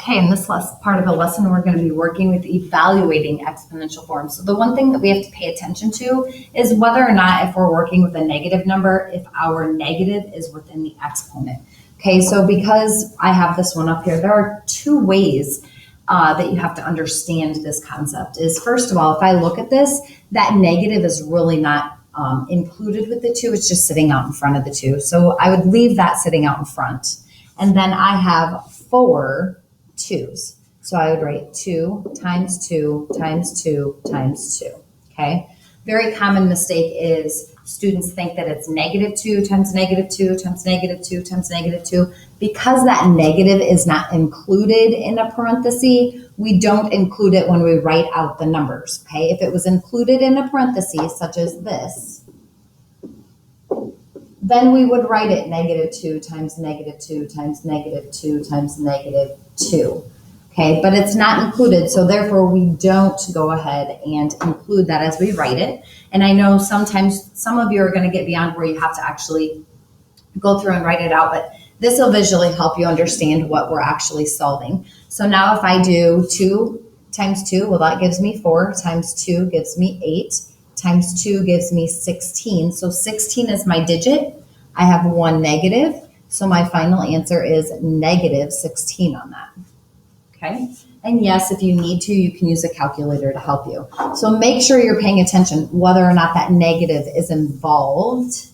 Okay, in this part of the lesson, we're going to be working with evaluating exponential forms. So the one thing that we have to pay attention to is whether or not, if we're working with a negative number, if our negative is within the exponent. Okay, so because I have this one up here, there are two ways that you have to understand this concept. Is first of all, if I look at this, that negative is really not included with the two, it's just sitting out in front of the two. So I would leave that sitting out in front. And then I have 4 2's. So I would write 2 times 2 times 2 times 2. Okay. Very common mistake is students think that it's -2 times -2 times -2 times -2. Because that negative is not included in a parenthesis, we don't include it when we write out the numbers. Okay. If it was included in a parenthesis, such as this, then we would write it -2 times -2 times -2 times -2. Okay, but it's not included, so therefore we don't go ahead and include that as we write it. And I know sometimes some of you are going to get beyond where you have to actually go through and write it out, but this will visually help you understand what we're actually solving. So now if I do 2 times 2, well, that gives me 4, times 2 gives me 8, times 2 gives me 16. So 16 is my digit. I have one negative, so my final answer is -16 on that. Okay, and yes, if you need to, you can use a calculator to help you. So make sure you're paying attention whether or not that negative is involved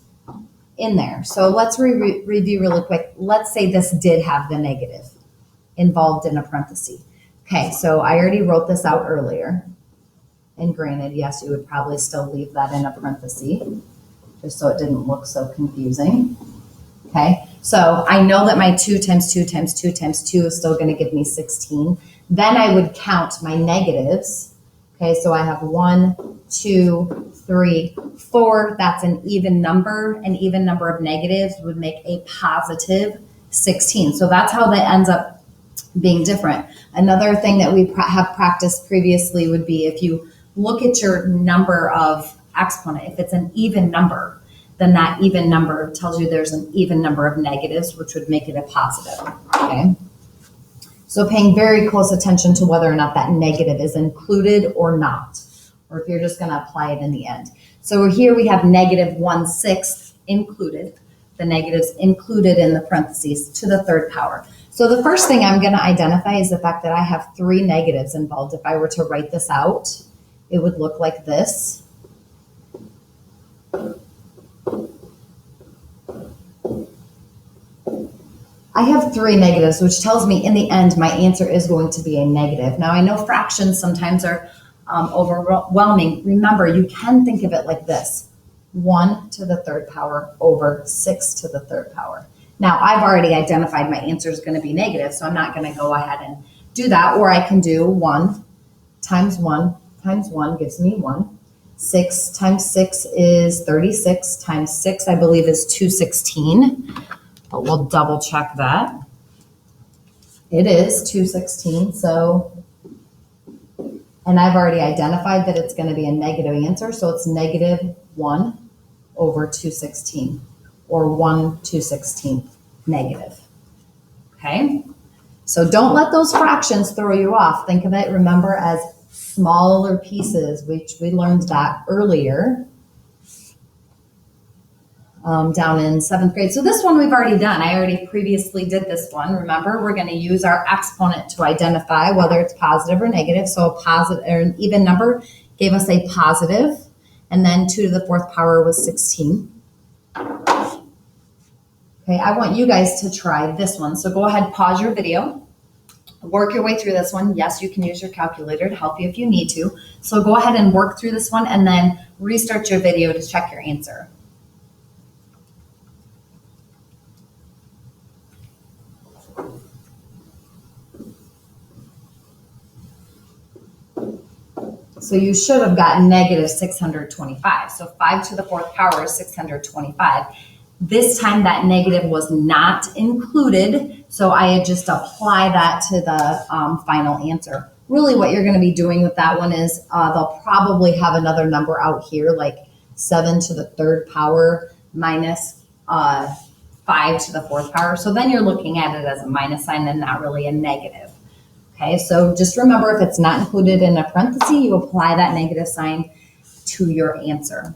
in there. So let's review really quick. Let's say this did have the negative involved in a parenthesis. Okay, so I already wrote this out earlier. And granted, yes, you would probably still leave that in a parenthesis, just so it didn't look so confusing. Okay, so I know that my 2 times 2 times 2 times 2 is still going to give me 16. Then I would count my negatives. Okay, so I have 1, 2, 3, 4. That's an even number. An even number of negatives would make a positive 16. So that's how that ends up being different. Another thing that we have practiced previously would be if you look at your number of exponent, if it's an even number, then that even number tells you there's an even number of negatives, which would make it a positive, okay? So paying very close attention to whether or not that negative is included or not, or if you're just gonna apply it in the end. So here we have -1/6 included, the negatives included in the parentheses to the third power. So the first thing I'm gonna identify is the fact that I have 3 negatives involved. If I were to write this out, it would look like this. I have 3 negatives, which tells me in the end, my answer is going to be a negative. Now I know fractions sometimes are overwhelming. Remember, you can think of it like this: 1 to the third power over 6 to the third power. Now I've already identified my answer is going to be negative, so I'm not going to go ahead and do that. Or I can do 1 times 1 times 1 gives me 1. 6 times 6 is 36, times 6 I believe is 216. But we'll double check that. It is 216, so, and I've already identified that it's going to be a negative answer, so it's -1 over 216, or 1/216 negative. Okay? So don't let those fractions throw you off. Think of it, remember, as smaller pieces, which we learned that earlier. Down in 7th grade. So this one we've already done. I already previously did this one. Remember, we're going to use our exponent to identify whether it's positive or negative. So a positive or an even number gave us a positive, and then 2 to the 4th power was 16. Okay, I want you guys to try this one. So go ahead, pause your video, work your way through this one. Yes, you can use your calculator to help you if you need to. So go ahead and work through this one and then restart your video to check your answer. So you should have gotten -625. So 5 to the 4th power is 625. This time that negative was not included, so I had just apply that to the final answer. Really what you're going to be doing with that one is they'll probably have another number out here, like 7 to the 3rd power minus 5 to the 4th power. So then you're looking at it as a minus sign and not really a negative. Okay, so just remember if it's not included in a parenthesis, you apply that negative sign to your answer.